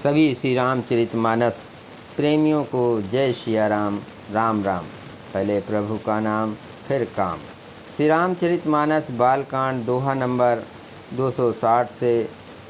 सभी श्री रामचरितमानस प्रेमियों को जय सिया राम। राम राम। पहले प्रभु का नाम फिर काम। श्री रामचरितमानस बालकांड दोहा नंबर 260 से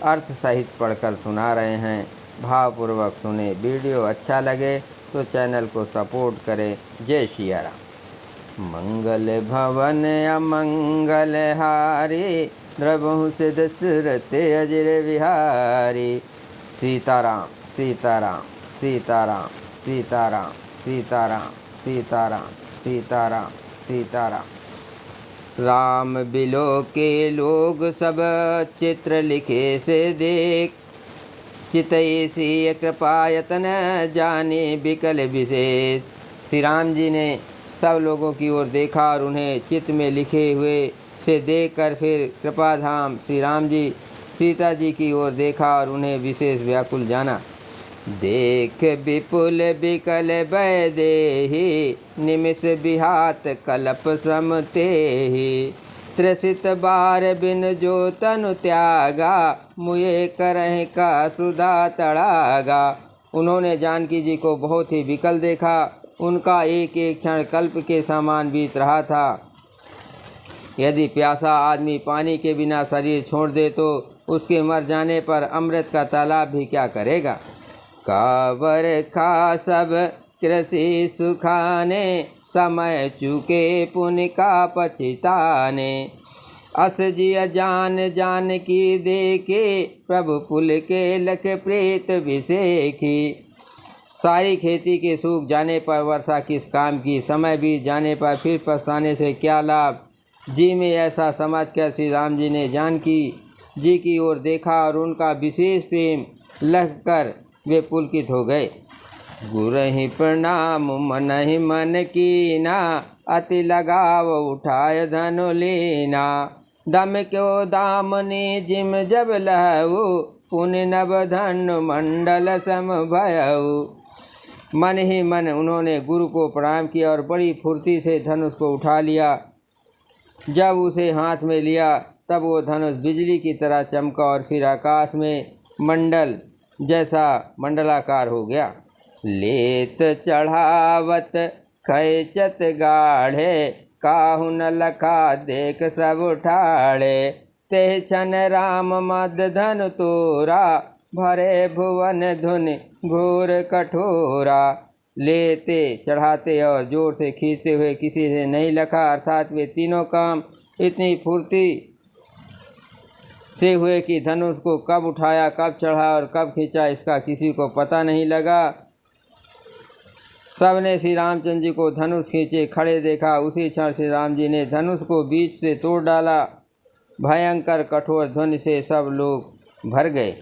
अर्थ सहित पढ़कर सुना रहे हैं। भावपूर्वक सुने। वीडियो अच्छा लगे तो चैनल को सपोर्ट करें। जय सिया राम। मंगल भवन अमंगल हारी, द्रवहु से दशरथ अजर विहारी। सीताराम सीताराम सीताराम सीताराम सीताराम सीताराम सीताराम सीताराम। राम बिलो के लोग सब चित्र लिखे से देख, चितई सी कृपायतन जाने बिकल विशेष। श्री राम जी ने सब लोगों की ओर देखा और उन्हें चित्त में लिखे हुए से देखकर फिर कृपाधाम श्री राम जी सीता जी की ओर देखा और उन्हें विशेष व्याकुल जाना। देख विपुल बिकल वैदेही, निमिष बिहात कल्प समतेहि। त्रसित बार बिन जो तनु त्यागा, मुए करह का सुधा तड़ागा। उन्होंने जानकी जी को बहुत ही विकल देखा। उनका एक एक क्षण कल्प के समान बीत रहा था। यदि प्यासा आदमी पानी के बिना शरीर छोड़ दे तो उसके मर जाने पर अमृत का तालाब भी क्या करेगा। कावर खा सब कृषि सुखाने, समय चूके पुण्य का पछिताने। अस जिय जान जान की देखे, प्रभु पुल के लख प्रेत विसेखी। सारी खेती के सूख जाने पर वर्षा किस काम की, समय बीत जाने पर फिर पछताने से क्या लाभ। जी में ऐसा समझकर श्री राम जी ने जानकी जी की ओर देखा और उनका विशेष प्रेम लग कर वे पुलकित हो गए। गुरहि प्रणाम मनहि मन कीना, अति लगाव उठाय धनु लीना। दम क्यों दामनी जिम जब लहऊ, पुण्य नव धनु मंडल सम भयऊ। मन ही मन उन्होंने गुरु को प्रणाम किया और बड़ी फुर्ती से धनुष को उठा लिया। जब उसे हाथ में लिया तब वो धनुष बिजली की तरह चमका और फिर आकाश में मंडल जैसा मंडलाकार हो गया। लेत चढ़ावत खैचत गाढ़े, काहू न लखा देख सब उठाड़े। ते छन राम मद धनु तोरा, भरे भुवन धुन घोर कठोरा। लेते चढ़ाते और जोर से खींचते हुए किसी से नहीं लखा, अर्थात वे तीनों काम इतनी फुर्ती से हुए कि धनुष को कब उठाया, कब चढ़ा और कब खींचा इसका किसी को पता नहीं लगा। सबने श्री रामचंद्र जी को धनुष खींचे खड़े देखा। उसी क्षण श्री राम जी ने धनुष को बीच से तोड़ डाला। भयंकर कठोर ध्वनि से सब लोग भर गए।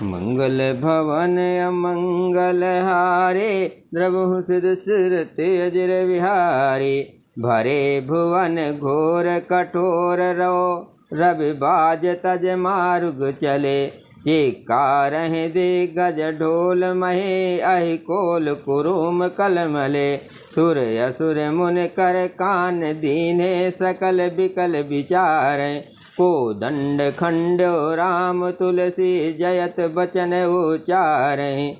मंगल भवन अमंगल हारे, द्रवहु से दशरथ अजर विहारी। भरे भुवन घोर कठोर रो, रवि बाज तज मार्ग चले। चिक्कारहि दिग्गज ढोल महे, अहि कोल कुरुम कलमले। सुर असुर मुन कर कान दीने, सकल बिकल विचार। को दंड खंडो राम तुलसी, जयत बचन उचारे।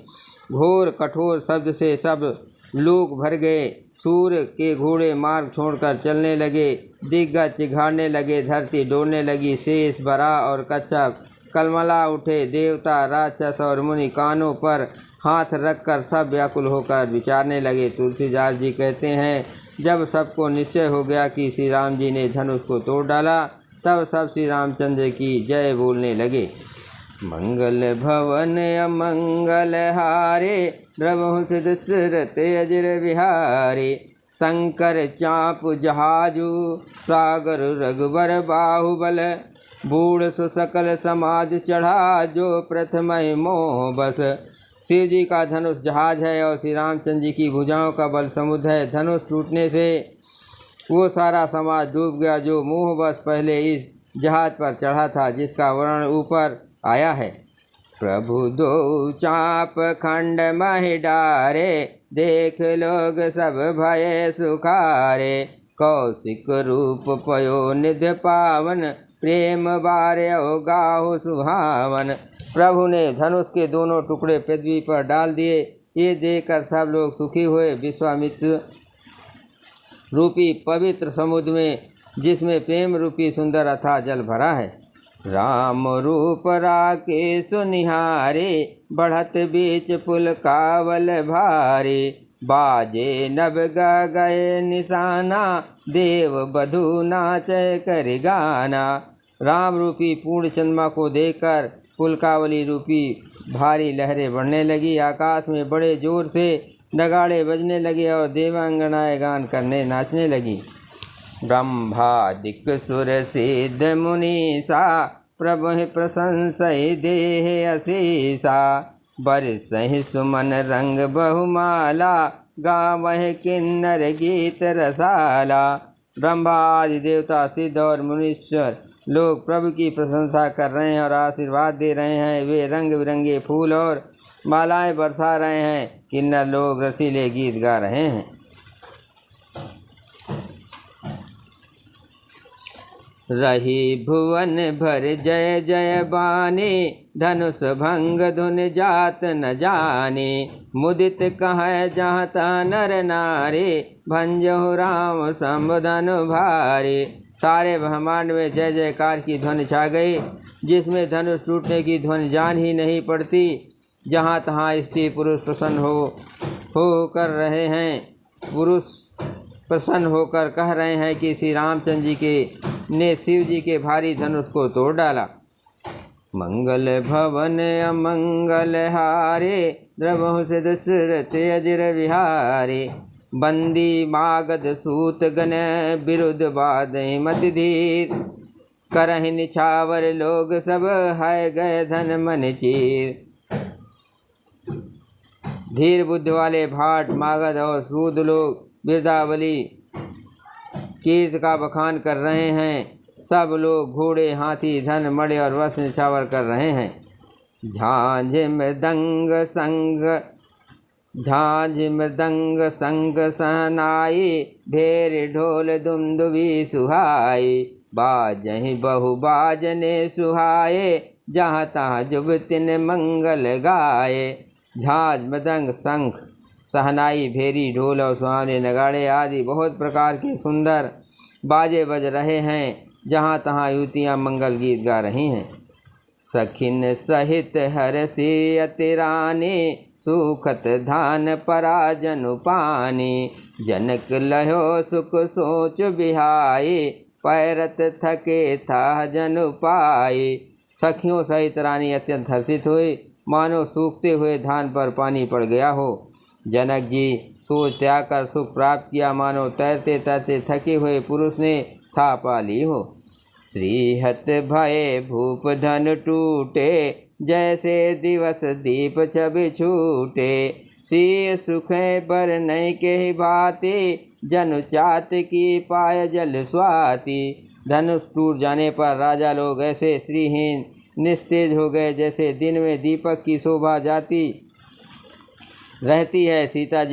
घोर कठोर शब्द से सब लोग भर गए। सूर्य के घोड़े मार्ग छोड़कर चलने लगे। दिग्गज चिघाड़ने लगे। धरती डोलने लगी। शेष बरा और कच्छप कलमला उठे। देवता राक्षस और मुनि कानों पर हाथ रखकर सब व्याकुल होकर विचारने लगे। तुलसीदास जी कहते हैं, जब सबको निश्चय हो गया कि श्री राम जी ने धनुष को तोड़ डाला, तब सब श्री रामचंद्र की जय बोलने लगे। मंगल भवन अमंगल हारे, द्रवहु से दशरथ अजर विहारी। शंकर चाप जहाजू, सागर रघुबर बाहुबल। बूढ़ सु सकल समाज चढ़ा, जो प्रथम मोह बस। शिव जी का धनुष जहाज है और श्री रामचंद्र जी की भुजाओं का बल समुद्र है। धनुष टूटने से वो सारा समाज डूब गया जो मोहवश पहले इस जहाज पर चढ़ा था, जिसका वर्णन ऊपर आया है। प्रभु दो चाप खंड महि डारे, देख लोग सब भय सुखारे। कौशिक रूप पयो निध पावन, प्रेम बार्यो गाहो सुहावन। प्रभु ने धनुष के दोनों टुकड़े पृथ्वी पर डाल दिए। ये देखकर सब लोग सुखी हुए। विश्वामित्र रूपी पवित्र समुद्र में, जिसमें प्रेम रूपी सुंदर अथाह जल भरा है, राम रूप राकेश निहारे, बढ़त बीच पुल कावल भारे, बाजे नभ गए निशाना, देव बधू नाच कर गाना। राम रूपी पूर्ण चंद्रमा को देखकर पुलकावली रूपी भारी लहरें बढ़ने लगी। आकाश में बड़े जोर से नगाड़े बजने लगे और देवांगनाएं गान करने नाचने लगी। ब्रह्मादिक सुर सिद्ध मुनीसा, प्रभु प्रशंसय देह अशेषा, बरसहि सुमन रंग बहुमाला, गावह किन्नर गीत रसाला। ब्रह्मा आदि देवता, सिद्ध और मुनीश्वर लोग प्रभु की प्रशंसा कर रहे हैं और आशीर्वाद दे रहे हैं। वे रंग बिरंगे फूल और मालाएं बरसा रहे हैं। किन्नर लोग रसीले गीत गा रहे हैं। रही भुवन भर जय जय बाने, धनुष भंग धुन जात न जाने, मुदित कह जाता नर नारे, भंजहु राम संबधन भारे। सारे ब्रह्मांड में जय जयकार की ध्वनि छा गई, जिसमें धनुष टूटने की ध्वनि जान ही नहीं पड़ती। जहाँ तहाँ स्त्री पुरुष प्रसन्न हो कर रहे हैं। पुरुष प्रसन्न होकर कह रहे हैं कि श्री रामचंद्र जी ने शिव जी के भारी धनुष को तोड़ डाला। मंगल भवन अमंगल हारे, द्रवहु से दशरथ अजर विहारे, बंदी मागध सूत गण विरुद्ध बाधे मति धीर, करहि निछावर लोग सब है गए धन मन चीर। धीर बुद्धि वाले भाट मागध और सूद लोग बिरदावली कीर्त का बखान कर रहे हैं। सब लोग घोड़े हाथी धन मड़े और वस्त्र निछावर कर रहे हैं। झांझ मृदंग संग सहनाई, भेर ढोल दुमदुभी सुहाई, बाजहि बहु बाजने सुहाए, जहाँ तहाँ जुबतिन मंगल गाए। झांझ मृदंग शंख सहनाई भेरी ढोल और सुहावने नगाड़े आदि बहुत प्रकार के सुंदर बाजे बज रहे हैं। जहाँ तहाँ युवतियाँ मंगल गीत गा रही हैं। सखिन सहित हरसी अतिरानी, सुखत धान पराजनु पानी, जनक लहो सुख सोच बिहाई, पैरत थके था जनु पाई। सखियों सहित रानी अत्यंत हर्षित हुई, मानो सूखते हुए धान पर पानी पड़ गया हो। जनक जी सोच त्याग कर सुख प्राप्त किया, मानो तैरते तैरते थके हुए पुरुष ने था पा ली हो। श्रीहत भय भूप धन टूटे, जैसे दिवस दीप छवि छूटे, सी सुख बर नई के भांति, जनु चात की पाय जल स्वाति। धनुष टूट जाने पर राजा लोग ऐसे श्रीहीन निस्तेज हो गए, जैसे दिन में दीपक की शोभा जाती रहती है। सीता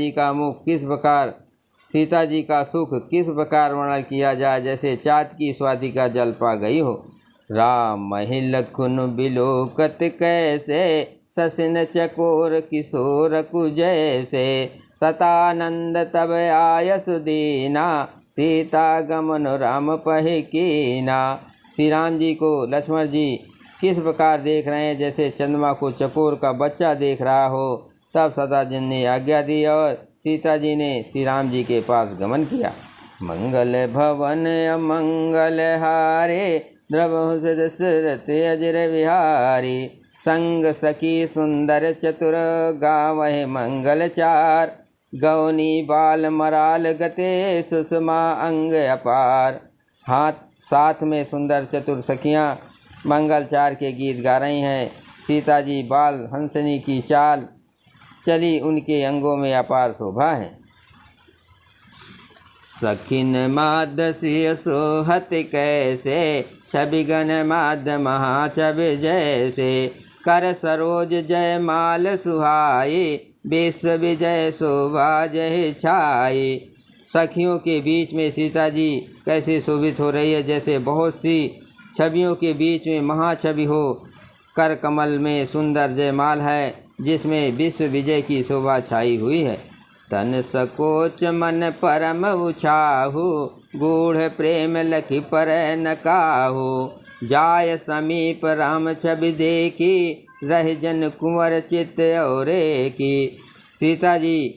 जी का सुख किस प्रकार वर्णन किया जाए, जैसे चाँद की स्वाति का जल पा गई हो। राम महि लखुन बिलोकत कैसे, ससिन चकोर किशोर कुजैसे, सतानंद तब आयस दीना, सीता गमन राम पहि कीना। श्री राम जी को लक्ष्मण जी किस प्रकार देख रहे हैं, जैसे चंद्रमा को चकोर का बच्चा देख रहा हो। तब सदानंद ने आज्ञा दी और सीता जी ने श्री राम जी के पास गमन किया। मंगल भवन अमंगल हारे, द्रवहु से दशरथ अजर विहारी, संग सखी सुंदर चतुर, गावहि मंगल चार, गौनी बाल मराल गते, सुषमा अंग अपार। हाथ साथ में सुंदर चतुर सखियाँ मंगलचार के गीत गा रही हैं। सीता जी बाल हंसनी की चाल चली, उनके अंगों में अपार शोभा है। सखिन मादसी सोहत कैसे, छबिगन माद महाछवि जैसे, कर सरोज जय माल सुहाई, विश्व विजय शोभा जय छाई। सखियों के बीच में सीता जी कैसे शोभित हो रही है, जैसे बहुत सी छवियों के बीच में महाछवि हो। कर कमल में सुंदर जयमाल है, जिसमें विश्व विजय की शोभा छाई हुई है। तन सकोच मन परम उछाहु, गूढ़ प्रेम लखि पर न काहू। जाय समीप राम छवि देखी, रह जन कुंवर चित्त और की। सीता जी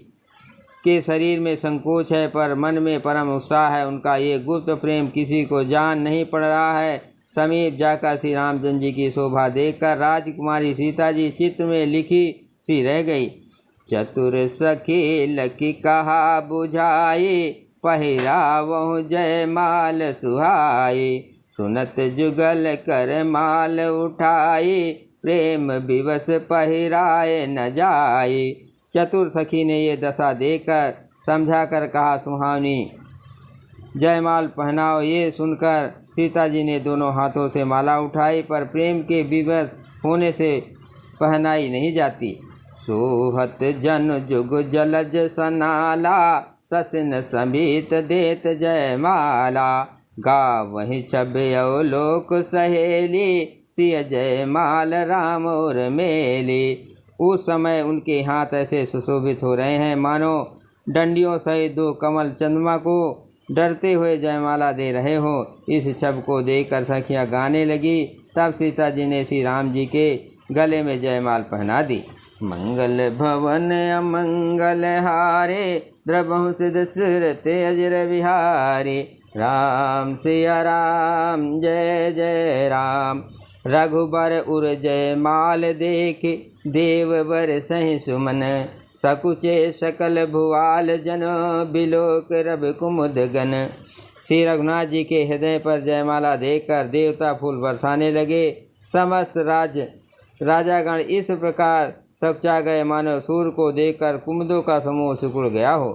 के शरीर में संकोच है पर मन में परम उत्साह है। उनका ये गुप्त प्रेम किसी को जान नहीं पड़ रहा है। समीप जाकर श्री रामचंद्र जी की शोभा देखकर राजकुमारी सीता जी चित्त में लिखी सी रह गई। चतुर सखी लखी कहा बुझाई, पहिरावहु जयमाल सुहाई। सुनत जुगल कर माल उठाई, प्रेम विवश पहिराए न जाई। चतुर सखी ने ये दशा देखकर समझा कर कहा, सुहावनी जयमाल पहनाओ। ये सुनकर सीता जी ने दोनों हाथों से माला उठाई, पर प्रेम के विवश होने से पहनाई नहीं जाती। सोहत जन जुग जलज सनाला, ससिन समीत देत जयमाला। गावहि छबयो लोक सहेली, सिय जयमाल राम और मेली। उस समय उनके हाथ ऐसे सुशोभित हो रहे हैं मानो डंडियों सहित दो कमल चंद्रमा को डरते हुए जयमाला दे रहे हो। इस छब को देखकर सखियाँ गाने लगी। तब सीता जी ने श्री राम जी के गले में जयमाल पहना दी। मंगल भवन अमंगल हारे, द्रवहु सिद्ध सुरत अजर विहारे। राम सिया राम जय जय राम। रघुबर उर जयमाल देख, देववर सहि सुमन। सकुचे सकल भुआल जन, बिलोक रब कुमुद गन। श्री रघुनाथ जी के हृदय पर जयमाला देखकर देवता फूल बरसाने लगे। समस्त राजागण इस प्रकार सकचा गए मानो सूर्य को देखकर कुमुदों का समूह सिकुड़ गया हो।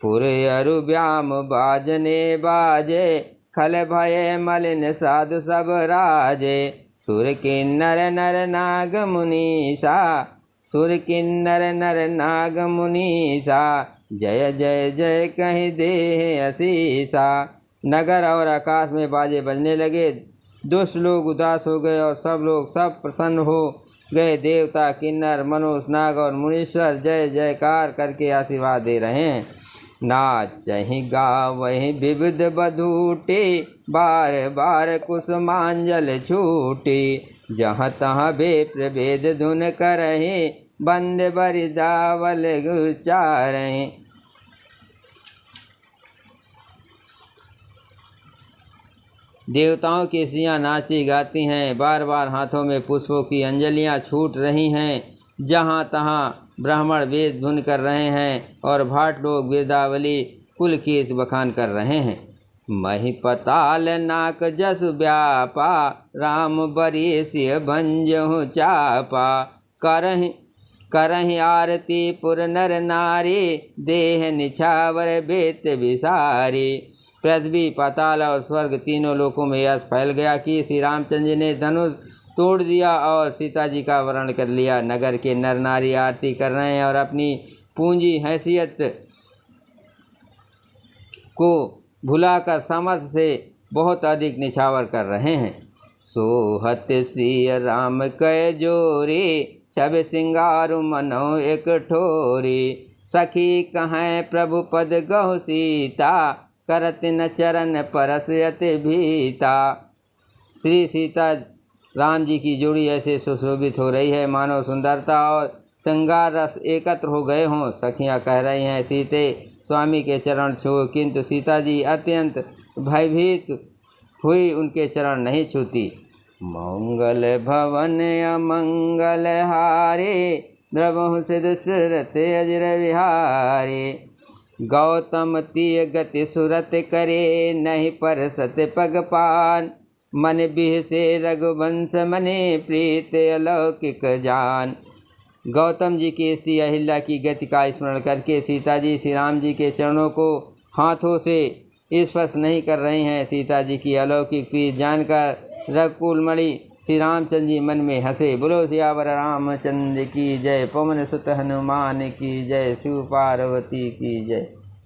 पुरे अरु व्याम बाजने बाजे, खल भय मलिन साधु सब राजे। सुर किन्नर नर नाग मुनीसा, सुर किन्नर नर नाग मुनीसा। जय जय जय कहीं दे असीसा। नगर और आकाश में बाजे बजने लगे। दुष्ट लोग उदास हो गए और सब प्रसन्न हो गए। देवता किन्नर मनुष्य नाग और मुनीश्वर जय जयकार करके आशीर्वाद दे रहे हैं। नाचहि गावहि विविध बधूटे, बार बार कुसुमांजल छूटे। जहाँ तहाँ बे प्रभेद धुन करहि, बंद बरिदावल उच्चारहि। देवताओं की स्त्रियाँ नाचती गाती हैं, बार बार हाथों में पुष्पों की अंजलियाँ छूट रही हैं। जहाँ तहाँ ब्राह्मण वेद धुन कर रहे हैं और भाट लोग वीरदावली कुल की बखान कर रहे हैं। मही पताल नाक जस व्यापा, राम बरी सिय भंजहु चापा। करहि आरती पुर नर नारी, देह निछावर बेत विसारी। पृथ्वी पाताल और स्वर्ग तीनों लोकों में यश फैल गया कि श्री रामचंद्र जी ने धनुष तोड़ दिया और सीता जी का वरण कर लिया। नगर के नर नारी आरती कर रहे हैं और अपनी पूंजी हैसियत को भुलाकर सामर्थ्य से बहुत अधिक निछावर कर रहे हैं। सोहत सिय राम कै जोरी, छब सिंगारु मनो एक ठोरी। सखी कहें प्रभु पद गहु सीता, करत न चरण परस अति भीता। श्री सीता राम जी की जोड़ी ऐसे सुशोभित हो रही है मानो सुंदरता और श्रृंगार रस एकत्र हो गए हों। सखियाँ कह रही हैं, सीते स्वामी के चरण छुओ, किंतु सीता जी अत्यंत भयभीत हुई उनके चरण नहीं छूती। मंगल भवन अमंगल हारे, द्रवहु सिद्ध सुरत अजर विहारे। गौतम तीय गति सुरत करे, नहीं परसत पग पान। मन बिह से रघुवंश मने, प्रीत अलौकिक जान। गौतम जी की स्त्री अहिल्या की गति का स्मरण करके सीता जी श्री राम जी के चरणों को हाथों से स्पर्श नहीं कर रही हैं। सीता जी की अलौकिक प्रीत जानकर रघुकुलमणि श्री रामचंद्र जी मन में हंसे। बोलो सियावर रामचंद्र की जय, पवन सुत हनुमान की जय, शिव पार्वती की जय।